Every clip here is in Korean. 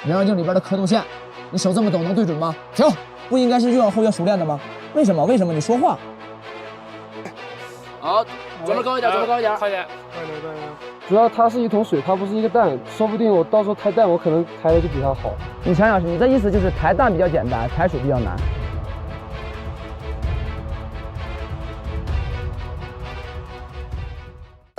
人妖镜里边的刻度线，你手这么抖能对准吗？停！不应该是越往后越熟练的吗？为什么？为什么？你说话。好，转得高一点，转得高一点，快点。主要它是一桶水，它不是一个蛋，说不定我到时候抬蛋，我可能抬的就比它好。你想想，你的意思就是抬蛋比较简单，抬水比较难。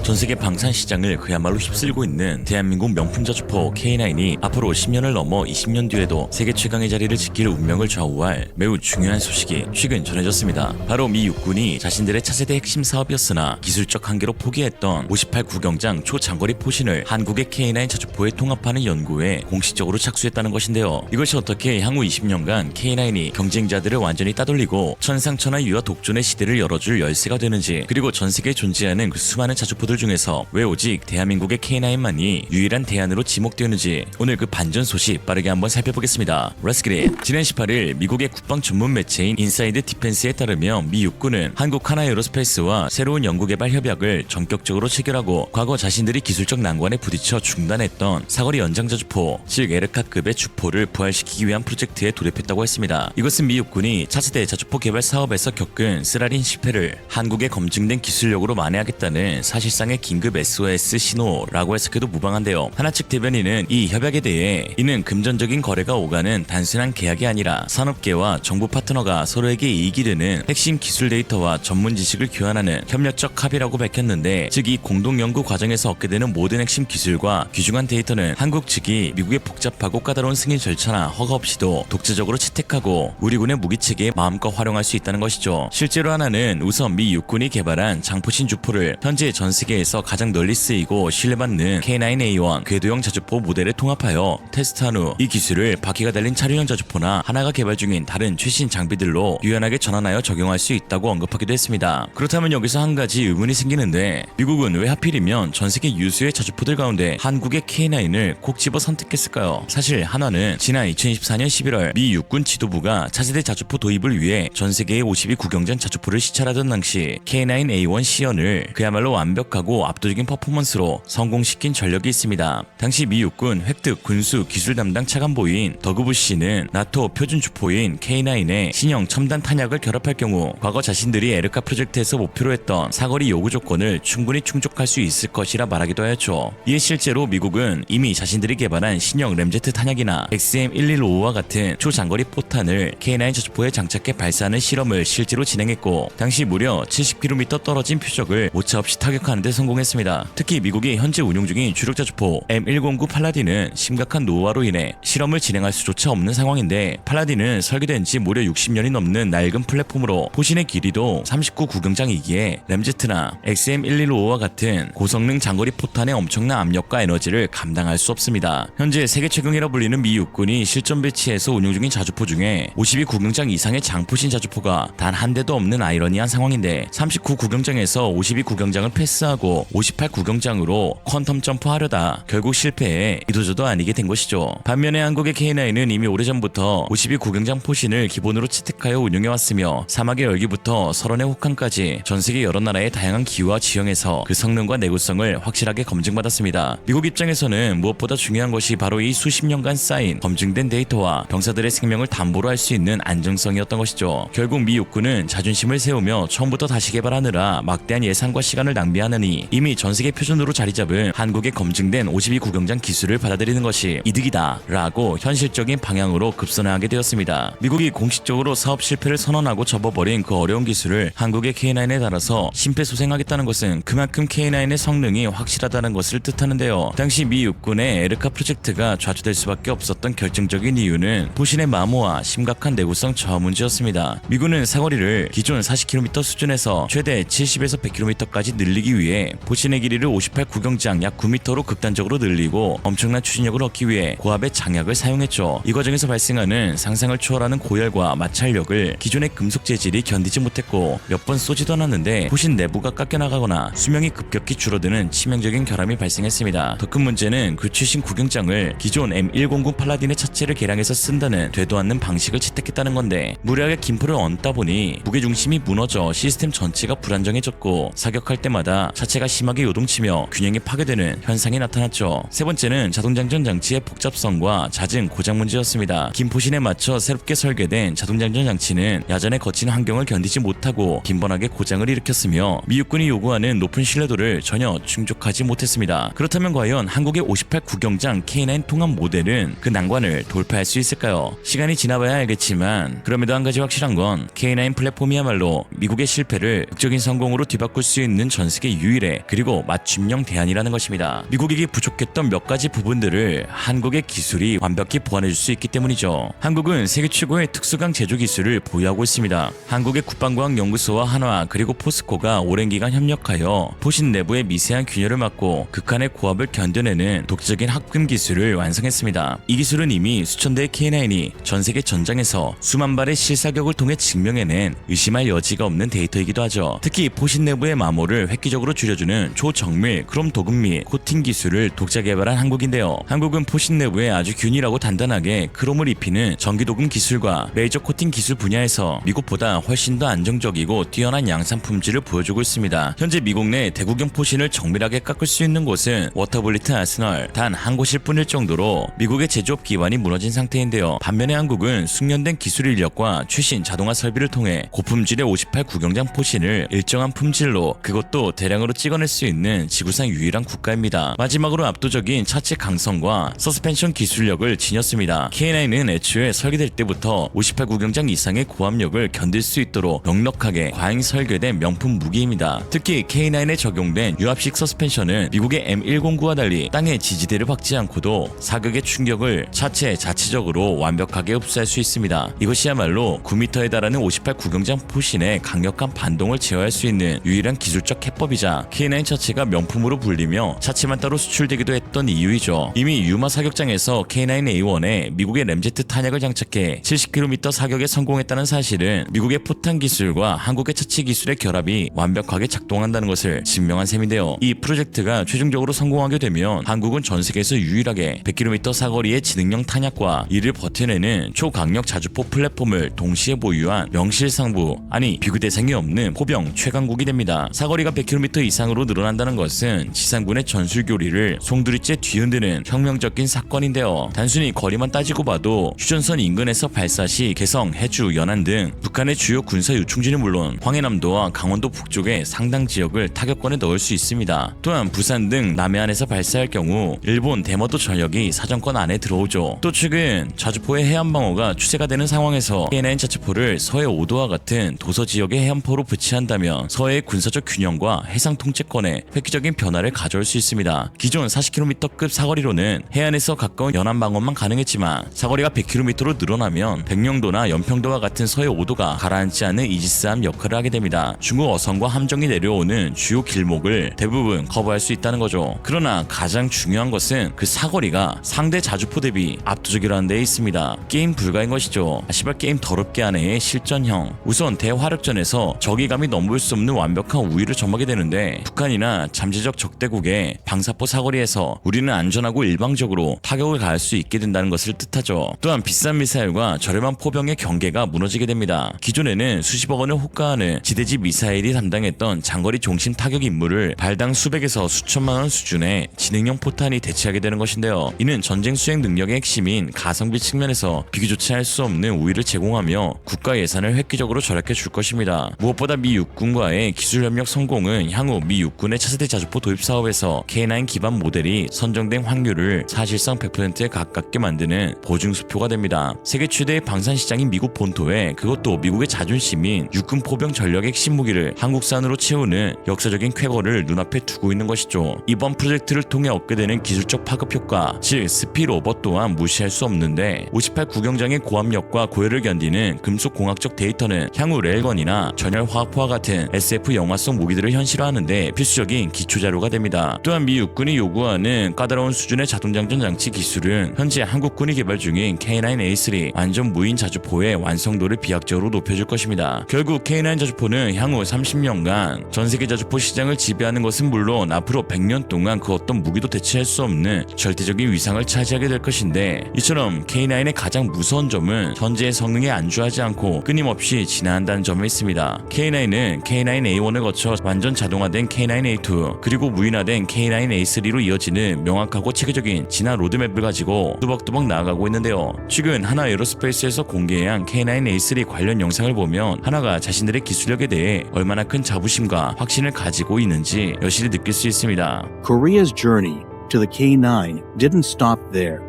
전 세계 방산 시장을 그야말로 휩쓸고 있는 대한민국 명품 자주포 K9이 앞으로 10년을 넘어 20년 뒤에도 세계 최강의 자리를 지킬 운명을 좌우할 매우 중요한 소식이 최근 전해졌습니다. 바로 미 육군이 자신들의 차세대 핵심 사업이었으나 기술적 한계로 포기했던 58 구경장 초장거리 포신을 한국의 K9 자주포에 통합하는 연구에 공식적으로 착수했다는 것인데요. 이것이 어떻게 향후 20년간 K9이 경쟁자들을 완전히 따돌리고 천상천하 유아 독존의 시대를 열어줄 열쇠가 되는지, 그리고 전 세계에 존재하는 그 수많은 자주포들 중에서 왜 오직 대한민국의 K9만이 유일한 대안으로 지목되는지 오늘 그 반전 소식 빠르게 한번 살펴보겠습니다. Let's get it. 지난 18일 미국의 국방 전문 매체인 인사이드 디펜스에 따르면 미 육군은 한국 하나에어로스페이스와 새로운 연구개발 협약을 전격적으로 체결하고 과거 자신들이 기술적 난관에 부딪혀 중단했던 사거리 연장자주포, 즉 에르카급의 주포를 부활시키기 위한 프로젝트에 돌입했다고 했습니다. 이것은 미 육군이 차세대 자주포 개발 사업에서 겪은 쓰라린 실패를 한국의 검증된 기술력으로 만회하겠다는 사실상의 긴급 SOS 신호라고 해석해도 무방한데요. 하나 측 대변인은 이 협약에 대해 이는 금전적인 거래가 오가는 단순한 계약이 아니라 산업계와 정부 파트너가 서로에게 이익이 되는 핵심 기술 데이터와 전문 지식을 교환하는 협력적 합의라고 밝혔는데, 즉 이 공동 연구 과정에서 얻게 되는 모든 핵심 기술과 귀중한 데이터는 한국 측이 미국의 복잡하고 까다로운 승인 절차나 허가 없이도 독자적으로 채택하고 우리 군의 무기체계에 마음껏 활용할 수 있다는 것이죠. 실제로 하나는 우선 미 육군이 개발한 장포신 주포를 현재 전 세계에서 가장 널리 쓰이고 신뢰받는 K9A1 궤도형 자주포 모델에 통합하여 테스트한 후 이 기술을 바퀴가 달린 차륜형 자주포나 하나가 개발 중인 다른 최신 장비들로 유연하게 전환하여 적용할 수 있다고 언급하기도 했습니다. 그렇다면 여기서 한 가지 의문이 생기는데, 미국은 왜 하필이면 전 세계 유수의 자주포들 가운데 한국의 K9을 꼭 집어 선택했을까요? 사실 한화는 지난 2024년 11월 미 육군 지도부가 차세대 자주포 도입을 위해 전 세계의 52 구경장 자주포를 시찰하던 당시 K9A1 시연을 그야말로 완벽하고 압도적인 퍼포먼스로 성공시킨 전력이 있습니다. 당시 미 육군 획득 군수 기술 담당 차관보인 더그 부시는 나토 표준 주포인 K9의 신형 첨단 탄약을 결합할 경우 과거 자신들이 에르카 프로젝트에서 목표로 했던 사거리 요구 조건을 충분히 충족할 수 있을 것이라 말하기도 하였죠. 이에 실제로 미국은 이미 자신들이 개발한 신형 램제트 탄약이나 XM115와 같은 초장거리 포탄을 K9 자주포에 장착해 발사하는 실험을 실제로 진행했고, 당시 무려 70km 떨어진 표적을 오차 없이 타격하는 데 성공했습니다. 특히 미국이 현재 운용 중인 주력 자주포 M109 팔라딘은 심각한 노후화로 인해 실험을 진행할 수조차 없는 상황인데, 팔라딘은 설계된 지 무려 60년이 넘는 낡은 플랫폼으로 포신의 길이도 39 구경장이기에 램제트나 XM115와 같은 고성능 장거리 포탄의 엄청난 압력과 에너지를 감당할 수 없습니다. 현재 세계 최강이라 불리는 미 육군이 실전 배치해서 운용 중인 자주포 중에 52 구경장 이상의 장포신 자주포가 단 한 대도 없는 아이러니한 상황인데, 39 구경장에서 52 구경장을 패스하고 58 구경장으로 퀀텀 점프하려다 결국 실패해 이도저도 아니게 된 것이죠. 반면에 한국의 K9은 이미 오래전부터 52 구경장 포신을 기본으로 채택하여 운용해왔으며 사막의 열기부터 설원의 혹한까지 전세계 여러 나라의 다양한 기후와 지형에서 그 성능과 내구성을 확실하게 검증받았습니다. 미국 입장에서는 무엇보다 중요한 것이 바로 이 수십 년간 쌓인 검증된 데이터와 병사들의 생명을 담보로 할 수 있는 안정성이었던 것이죠. 결국 미 육군은 자존심을 세우며 처음부터 다시 개발하느라 막대한 예산과 시간을 낭비하느니 이미 전세계 표준으로 자리잡은 한국의 검증된 52 구경장 기술을 받아들이는 것이 이득이다 라고 현실적인 방향으로 급선회하게 되었습니다. 미국이 공식적으로 사업 실패를 선언하고 접어버린 그 어려운 기술을 한국의 K9에 달아서 심폐소생하겠다는 것은 그만큼 K9의 성능이 확실하다는 것을 뜻하는데요. 당시 미 육군의 에르카 프로젝트가 좌초될 수밖에 없었던 결정적인 이유는 포신의 마모와 심각한 내구성 저하 문제였습니다. 미군은 사거리를 기존 40km 수준에서 최대 70에서 100km까지 늘리기 위해 포신의 길이를 58 구경장 약 9m로 극단적으로 늘리고 엄청난 추진력을 얻기 위해 고압의 장약을 사용했죠. 이 과정에서 발생하는 상상을 초월하는 고열과 마찰력을 기존의 금속 재질이 견디지 못했고 몇 번 쏘지도 않았는데 포신 내부가 깎여나가거나 수명이 급격히 줄어드는 치명적인 결함이 발생했습니다. 더 큰 문제는 그 최신 구경장을 기존 M109 팔라딘의 차체를 개량해서 쓴다는 되도 않는 방식을 채택했다는 건데, 무리하게 김포를 얹다 보니 무게중심이 무너져 시스템 전체가 불안정해졌고 사격할 때마다 차체 차체가 심하게 요동치며 균형이 파괴되는 현상이 나타났죠. 세 번째는 자동장전 장치의 복잡성과 잦은 고장 문제였습니다. 긴 포신에 맞춰 새롭게 설계된 자동장전 장치는 야전의 거친 환경을 견디지 못하고 빈번하게 고장을 일으켰으며 미 육군이 요구하는 높은 신뢰도를 전혀 충족하지 못했습니다. 그렇다면 과연 한국의 58 구경장 K9 통합 모델은 그 난관을 돌파할 수 있을까요? 시간이 지나봐야 알겠지만 그럼에도 한 가지 확실한 건 K9 플랫폼이야말로 미국의 실패를 극적인 성공으로 뒤바꿀 수 있는 전 세계 유일의 그리고 맞춤형 대안이라는 것입니다. 미국에게 부족했던 몇 가지 부분들을 한국의 기술이 완벽히 보완해줄 수 있기 때문이죠. 한국은 세계 최고의 특수강 제조 기술을 보유하고 있습니다. 한국의 국방과학연구소와 한화 그리고 포스코가 오랜 기간 협력하여 포신 내부의 미세한 균열을 막고 극한의 고압을 견뎌내는 독자적인 합금 기술을 완성했습니다. 이 기술은 이미 수천 대의 K9이 전 세계 전장에서 수만 발의 실사격을 통해 증명해낸 의심할 여지가 없는 데이터이기도 하죠. 특히 포신 내부의 마모를 획기적으로 줄여주는 초정밀 크롬 도금 및 코팅 기술을 독자 개발한 한국인데요. 한국은 포신 내부에 아주 균일하고 단단하게 크롬을 입히는 전기 도금 기술과 레이저 코팅 기술 분야에서 미국보다 훨씬 더 안정적이고 뛰어난 양산 품질을 보여주고 있습니다. 현재 미국 내 대구경 포신을 정밀하게 깎을 수 있는 곳은 워터블리트 아스널 단 한 곳일 뿐일 정도로 미국의 제조업 기반이 무너진 상태인데요. 반면에 한국은 숙련된 기술 인력과 최신 자동화 설비를 통해 고품질의 58 구경장 포신을 일정한 품질로 그것도 대량으로 찍어낼 수 있는 지구상 유일한 국가입니다. 마지막으로 압도적인 차체 강성과 서스펜션 기술력을 지녔습니다. K9은 애초에 설계될 때부터 58 구경장 이상의 고압력을 견딜 수 있도록 넉넉하게 과잉 설계된 명품 무기입니다. 특히 K9에 적용된 유압식 서스펜션은 미국의 M109와 달리 땅의 지지대를 박지 않고도 사격의 충격을 차체 자체적으로 완벽하게 흡수할 수 있습니다. 이것이야말로 9m에 달하는 58 구경장 포신의 강력한 반동을 제어할 수 있는 유일한 기술적 해법이자 K9 자체가 명품으로 불리며 차체만 따로 수출되기도 했던 이유이죠. 이미 유마 사격장에서 K9A1에 미국의 램제트 탄약을 장착해 70km 사격에 성공했다는 사실은 미국의 포탄 기술과 한국의 차체 기술의 결합이 완벽하게 작동한다는 것을 증명한 셈인데요. 이 프로젝트가 최종적으로 성공하게 되면 한국은 전 세계에서 유일하게 100km 사거리의 지능형 탄약과 이를 버텨내는 초강력 자주포 플랫폼을 동시에 보유한 명실상부 아니 비교 대상이 없는 포병 최강국이 됩니다. 사거리가 100km 이상으로 늘어난다는 것은 지상군의 전술교리를 송두리째 뒤흔드는 혁명적인 사건인데요. 단순히 거리만 따지고 봐도 휴전선 인근에서 발사 시 개성, 해주, 연안 등 북한의 주요 군사 요충지는 물론 황해남도와 강원도 북쪽의 상당 지역을 타격권에 넣을 수 있습니다. 또한 부산 등 남해안에서 발사할 경우 일본 대머도 전역이 사정권 안에 들어오죠. 또 최근 자주포의 해안방어가 추세가 되는 상황에서 K9 자주포를 서해 5도와 같은 도서 지역의 해안포로 배치한다면 서해의 군사적 균형과 해상 통제권에 획기적인 변화를 가져올 수 있습니다. 기존 40km급 사거리로는 해안에서 가까운 연안 방어만 가능했지만 사거리가 100km로 늘어나면 백령도나 연평도와 같은 서해 5도가 가라앉지 않는 이지스함 역할을 하게 됩니다. 중국 어선과 함정이 내려오는 주요 길목을 대부분 커버할 수 있다는 거죠. 그러나 가장 중요한 것은 그 사거리가 상대 자주포 대비 압도적이라는 데에 있습니다. 게임 불가인 것이죠. 시발 게임 더럽게 하네의 실전형. 우선 대화력전에서 적이 감히 넘볼 수 없는 완벽한 우위를 점하게 되는데 북한이나 잠재적 적대국의 방사포 사거리에서 우리는 안전하고 일방적으로 타격을 가할 수 있게 된다는 것을 뜻하죠. 또한 비싼 미사일과 저렴한 포병의 경계가 무너지게 됩니다. 기존에는 수십억 원을 호가하는 지대지 미사일이 담당했던 장거리 종심 타격 임무를 발당 수백에서 수천만 원 수준의 지능형 포탄이 대체하게 되는 것인데요. 이는 전쟁 수행 능력의 핵심인 가성비 측면에서 비교조차 할 수 없는 우위를 제공하며 국가 예산을 획기적으로 절약해 줄 것입니다. 무엇보다 미 육군과의 기술 협력 성공은 향후 미 육군의 차세대 자주포 도입 사업에서 K9 기반 모델이 선정된 확률을 사실상 100%에 가깝게 만드는 보증수표가 됩니다. 세계 최대의 방산 시장인 미국 본토에 그것도 미국의 자존심인 육군 포병 전력의 핵심 무기를 한국산으로 채우는 역사적인 쾌거를 눈앞에 두고 있는 것이죠. 이번 프로젝트를 통해 얻게 되는 기술적 파급 효과, 즉 스피로버 또한 무시할 수 없는데 58 구경장의 고압력과 고열을 견디는 금속 공학적 데이터는 향후 레일건이나 전열 화학포와 같은 SF 영화성 무기들을 현실화하는데 필수적인 기초자료가 됩니다. 또한 미 육군이 요구하는 까다로운 수준의 자동장전 장치 기술은 현재 한국군이 개발 중인 K9A3 완전 무인 자주포의 완성도를 비약적으로 높여줄 것입니다. 결국 K9 자주포는 향후 30년간 전세계 자주포 시장을 지배하는 것은 물론 앞으로 100년 동안 그 어떤 무기도 대체할 수 없는 절대적인 위상을 차지하게 될 것인데 이처럼 K9의 가장 무서운 점은 현재의 성능에 안주하지 않고 끊임없이 진화한다는 점에 있습니다. K9은 K9A1을 거쳐 완전 자동화된 무인화된 K9A2 그리고 무인화된 K9A3로 이어지는 명확하고 체계적인 진화 로드맵을 가지고 뚜벅뚜벅 나아가고 있는데요. 최근 하나 에어로스페이스에서 공개한 K9A3 관련 영상을 보면 하나가 자신들의 기술력에 대해 얼마나 큰 자부심과 확신을 가지고 있는지 여실히 느낄 수 있습니다. Korea's journey to the K9 didn't stop there.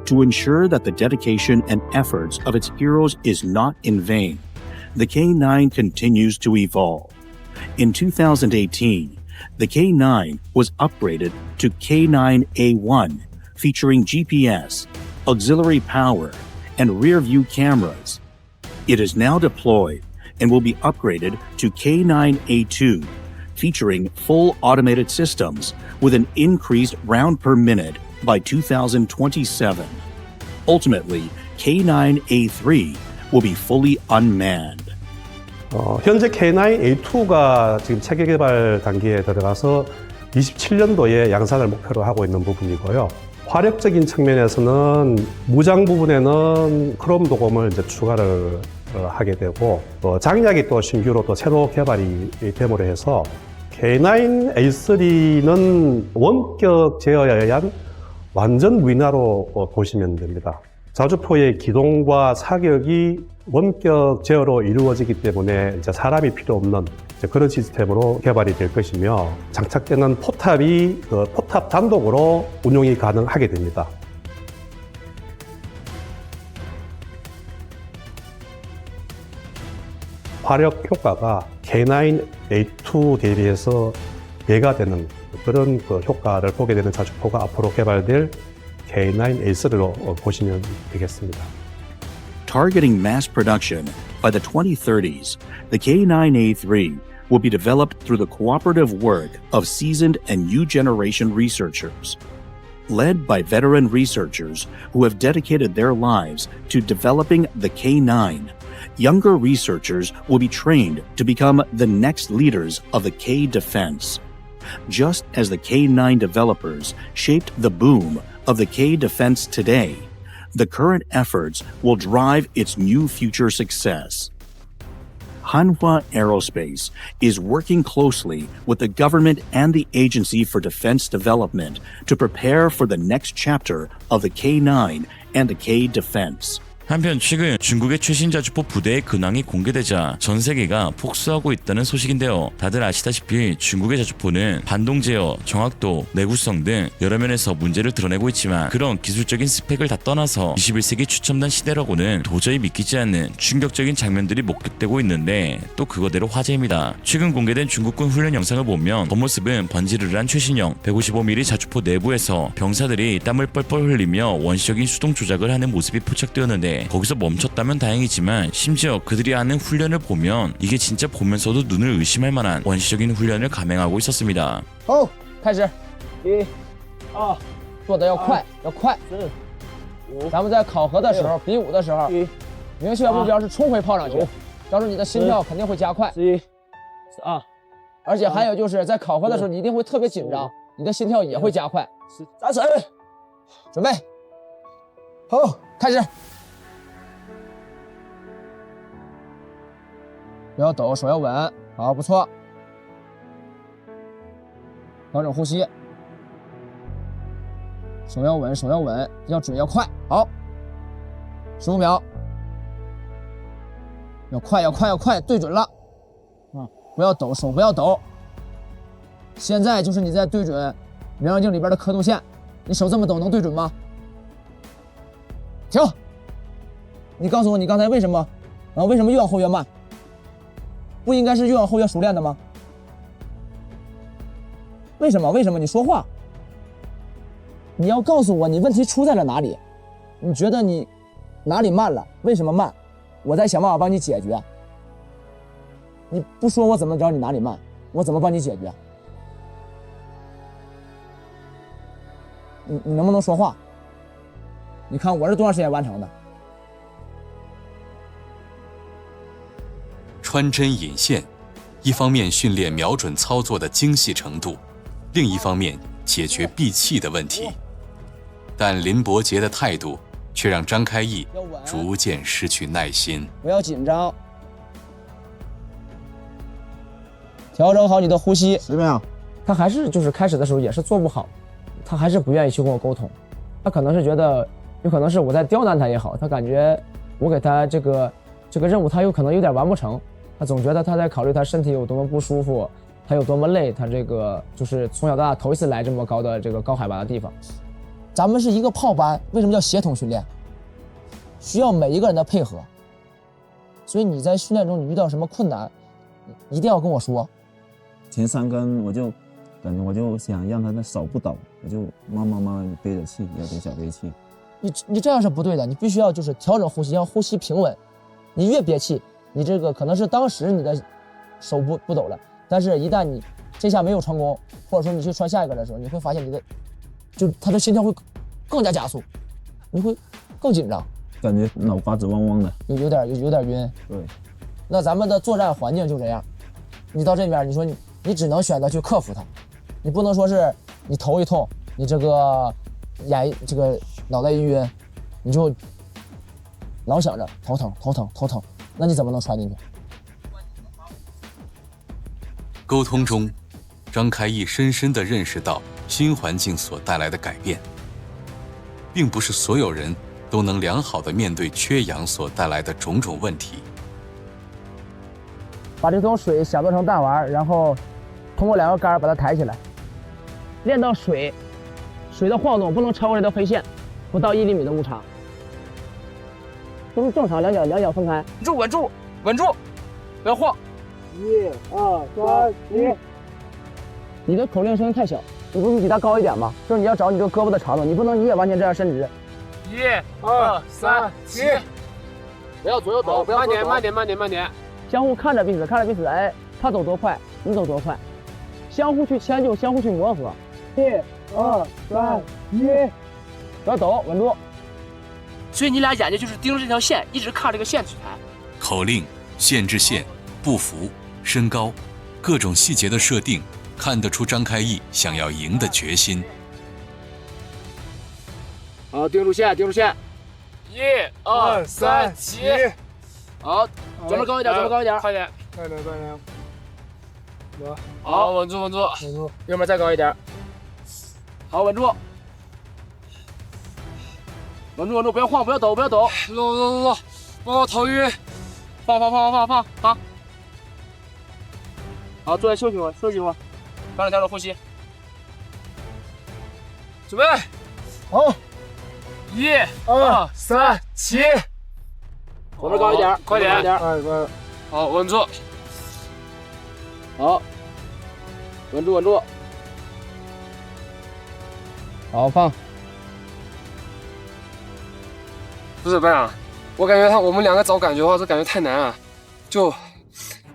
To ensure that the dedication and efforts of its heroes is not in vain, the K9 continues to evolve. In 2018, the K9 was upgraded to K9A1, featuring GPS, auxiliary power, and rear-view cameras. It is now deployed and will be upgraded to K9A2, featuring full automated systems with an increased round per minute by 2027. Ultimately, K9A3 will be fully unmanned. 현재 K9A2가 지금 체계 개발 단계에 들어가서 27년도에 양산을 목표로 하고 있는 부분이고요. 화력적인 측면에서는 무장 부분에는 크롬 도검을 이제 추가를 하게 되고, 장약이 또 신규로 또 새로 개발이 됨으로 해서 K9A3는 원격 제어에 의한 완전 무인화로 보시면 됩니다. 자주포의 기동과 사격이 원격 제어로 이루어지기 때문에 이제 사람이 필요 없는 그런 시스템으로 개발이 될 것이며, 장착되는 포탑이 포탑 단독으로 운용이 가능하게 됩니다. 화력 효과가 K9A2 대비해서 배가 되는 그런 효과를 보게 되는 자주포가 앞으로 개발될 K9A3로 보시면 되겠습니다. Targeting mass production by the 2030s, the K9A3 will be developed through the cooperative work of seasoned and new generation researchers. Led by veteran researchers who have dedicated their lives to developing the K9, younger researchers will be trained to become the next leaders of the K defense. Just as the K9 developers shaped the boom of the K defense today, the current efforts will drive its new future success. Hanwha Aerospace is working closely with the government and the Agency for Defense Development to prepare for the next chapter of the K9 and the K defense. 한편 최근 중국의 최신 자주포 부대의 근황이 공개되자 전 세계가 폭소하고 있다는 소식인데요. 다들 아시다시피 중국의 자주포는 반동 제어, 정확도, 내구성 등 여러 면에서 문제를 드러내고 있지만, 그런 기술적인 스펙을 다 떠나서 21세기 최첨단 시대라고는 도저히 믿기지 않는 충격적인 장면들이 목격되고 있는데, 또 그거대로 화제입니다. 최근 공개된 중국군 훈련 영상을 보면 겉모습은 번지르르한 최신형 155mm 자주포 내부에서 병사들이 땀을 뻘뻘 흘리며 원시적인 수동 조작을 하는 모습이 포착되었는데, 거기서 멈췄다면 다행이지만 심지어 그들이 하는 훈련을 보면 이게 진짜 보면서도 눈을 의심할 만한 원시적인 훈련을 감행하고 있었습니다. 开始1、2、做的要快，要快。咱们在考核的时候，比武的时候，明确目标是冲回炮场去，到时候你的心跳肯定会加快。11、12、而且还有就是在考核的时候，你一定会特别紧张，你的心跳也会加快。3、4，准备，好，开始。不要抖，手要稳，好，不错。调整呼吸，手要稳，手要稳，要准要快，好。15秒，要快，要快，要快，对准了，不要抖，手不要抖。现在就是你在对准人妖镜里边的刻度线，你手这么抖能对准吗？停！你告诉我，你刚才为什么越往后越慢？不应该是越往后越熟练的吗？为什么？为什么？你说话！你要告诉我你问题出在了哪里？你觉得你哪里慢了？为什么慢？我再想办法帮你解决。你不说我怎么知道你哪里慢？我怎么帮你解决？你能不能说话？你看我是多长时间完成的？穿针引线，一方面训练瞄准操作的精细程度，另一方面解决闭气的问题。但林伯杰的态度却让张开义逐渐失去耐心。不要紧张。停。调整好你的呼吸。随便啊。他还是就是开始的时候也是做不好，他还是不愿意去跟我沟通，他可能是觉得，有可能是我在刁难他也好，他感觉我给他这个任务他有可能有点完不成，他总觉得他在考虑他身体有多么不舒服，他有多么累，他这个就是从小到大头一次来这么高的这个高海拔的地方。咱们是一个炮班，为什么叫协同训练？需要每一个人的配合，所以你在训练中你遇到什么困难，一定要跟我说。前3根我就感觉我就想让他的手不抖，我就慢慢背着气，要给小背气。你这样是不对的，你必须要就是调整呼吸，要呼吸平稳。你越憋气，你这个可能是当时你的手不抖了，但是一旦你这下没有成功，或者说你去穿下一个的时候，你会发现他的心跳会更加加速，你会更紧张，感觉脑瓜子嗡嗡的，有点晕。对，那咱们的作战环境就这样，你到这边，你说你只能选择去克服它，你不能说是你头一痛，你这个这个脑袋一晕，你就老想着头疼，那你怎么能传进去？沟通中，张开义深深地认识到新环境所带来的改变，并不是所有人都能良好地面对缺氧所带来的种种问题。把这桶水想做成弹丸，然后通过2个杆把它抬起来，练到水的晃动不能超过这条黑线，不到1厘米的误差，都是正常，两脚分开，稳住，不要晃。1、2、3、起。你的口令声音太小，你不是比他高一点吗？就是你要找你这个胳膊的长度，你不能你也完全这样伸直。1、2、3、起。不要左右抖，不要慢点。相互看着彼此，哎，他走多快，你走多快，相互去迁就，相互去磨合。1、2、3、起，不要抖，稳住。所以你俩眼睛就是盯着这条线，一直看这个线去抬。口令、限制线、步幅、身高，各种细节的设定，看得出张开义想要赢的决心。好，盯住线。1、2、3、起。好，转得高一点，快点。好，稳住。右面再高一点。好，稳住，不要晃，不要抖。落，我头晕。放。好，坐下休息会儿，调整呼吸。准备，好。 1、2、3、起。左边高一点，快点。好，稳住。好，稳住。好，放。不是班长，我感觉我们2个找感觉的话，这感觉太难了，就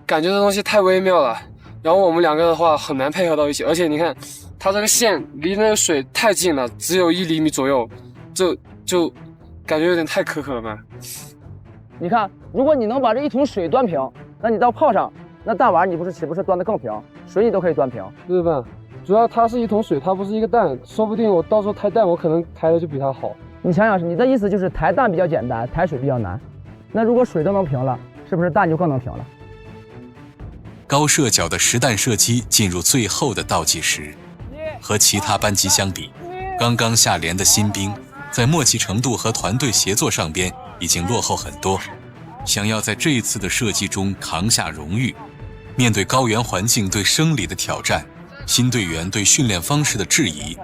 感觉这东西太微妙了。然后我们2个的话很难配合到一起，而且你看，它这个线离那个水太近了，只有1厘米左右，就感觉有点太苛刻了吧。你看，如果你能把这一桶水端平，那你到炮上，那弹丸你岂不是端得更平？水你都可以端平。对吧？主要它是一桶水，它不是一个蛋，说不定我到时候抬蛋，我可能抬的就比它好。你想想，你的意思就是抬蛋比较简单，抬水比较难。那如果水都能平了，是不是蛋就更能平了？高射角的实弹射击进入最后的倒计时，和其他班级相比，刚刚下连的新兵在默契程度和团队协作上边已经落后很多。想要在这一次的射击中扛下荣誉，面对高原环境对生理的挑战，新队员对训练方式的质疑，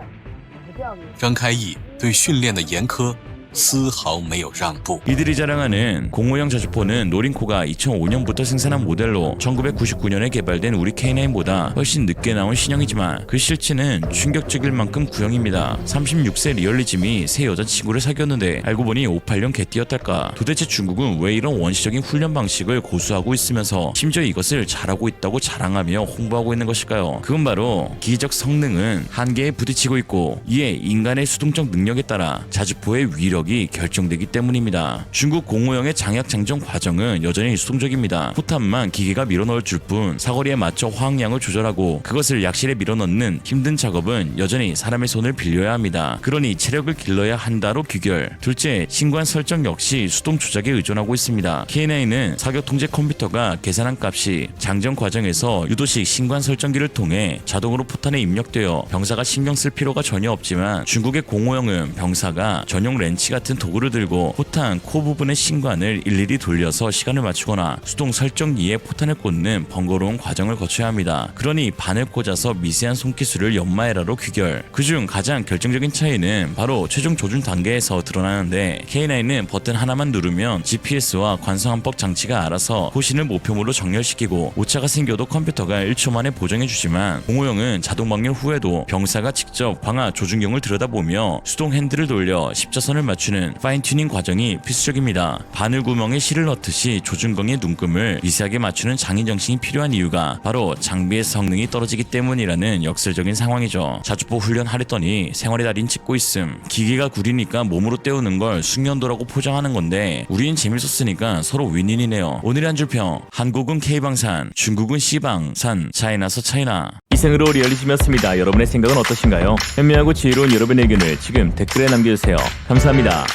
张开义对训练的严苛丝毫没有让步。 이들이 자랑하는 공호형 자주포는 노린코가 2005년부터 생산한 모델로 1999년에 개발된 우리 K9보다 훨씬 늦게 나온 신형이지만 그 실체는 충격적일 만큼 구형입니다. 36세 리얼리즘이 새 여자친구를 사귀었는데 알고 보니 586 개띠였달까. 도대체 중국은 왜 이런 원시적인 훈련 방식을 고수하고 있으면서 심지어 이것을 잘하고 있다고 자랑하며 홍보하고 있는 것일까요? 그건 바로 기적 성능은 한계에 부딪히고 있고 이에 인간의 수동적 능력에 따라 자주포의 위력 능력이 결정되기 때문입니다. 중국 공호형의 장약 장정 과정은 여전히 수동적입니다. 포탄만 기계가 밀어넣을 줄 뿐 사거리에 맞춰 화학량을 조절하고 그것을 약실에 밀어넣는 힘든 작업은 여전히 사람의 손을 빌려야 합니다. 그러니 체력을 길러야 한다로 귀결. 둘째, 신관 설정 역시 수동 조작에 의존하고 있습니다. K9은 사격 통제 컴퓨터가 계산한 값이 장전 과정에서 유도식 신관 설정기를 통해 자동으로 포탄에 입력되어 병사가 신경 쓸 필요가 전혀 없지만 중국의 공호형은 병사가 전용 렌치 같은 도구를 들고 포탄 코 부분의 신관을 일일이 돌려서 시간을 맞추거나 수동 설정기에 포탄을 꽂는 번거로운 과정을 거쳐야 합니다. 그러니 바늘 꽂아서 미세한 손기술을 연마해라로 귀결. 그중 가장 결정적인 차이는 바로 최종 조준 단계에서 드러나는데 K9은 버튼 하나만 누르면 GPS와 관성함법 장치가 알아서 호신을 목표물로 정렬시키고 오차가 생겨도 컴퓨터가 1초 만에 보정해주지만 공호형은 자동 방열 후에도 병사가 직접 광화 조준경을 들여다보며 수동 핸들을 돌려 십자선을 맞추는 파인 튜닝 과정이 필수적입니다. 바늘 구멍에 실을 넣듯이 조준경의 눈금을 미세하게 맞추는 장인정신이 필요한 이유가 바로 장비의 성능이 떨어지기 때문이라는 역설적인 상황이죠. 자주포 훈련하랬더니 생활의 달인 찍고 있음. 기계가 구리니까 몸으로 때우는 걸 숙련도라고 포장하는 건데 우린 재밌었으니까 서로 윈윈이네요. 오늘의 한 줄평. 한국은 K방산, 중국은 C방산, 차이나서 차이나. 이생으로 리얼리즘이었습니다. 여러분의 생각은 어떠신가요? 현명하고 지혜로운 여러분의 의견을 지금 댓글에 남겨주세요. 감사합니다.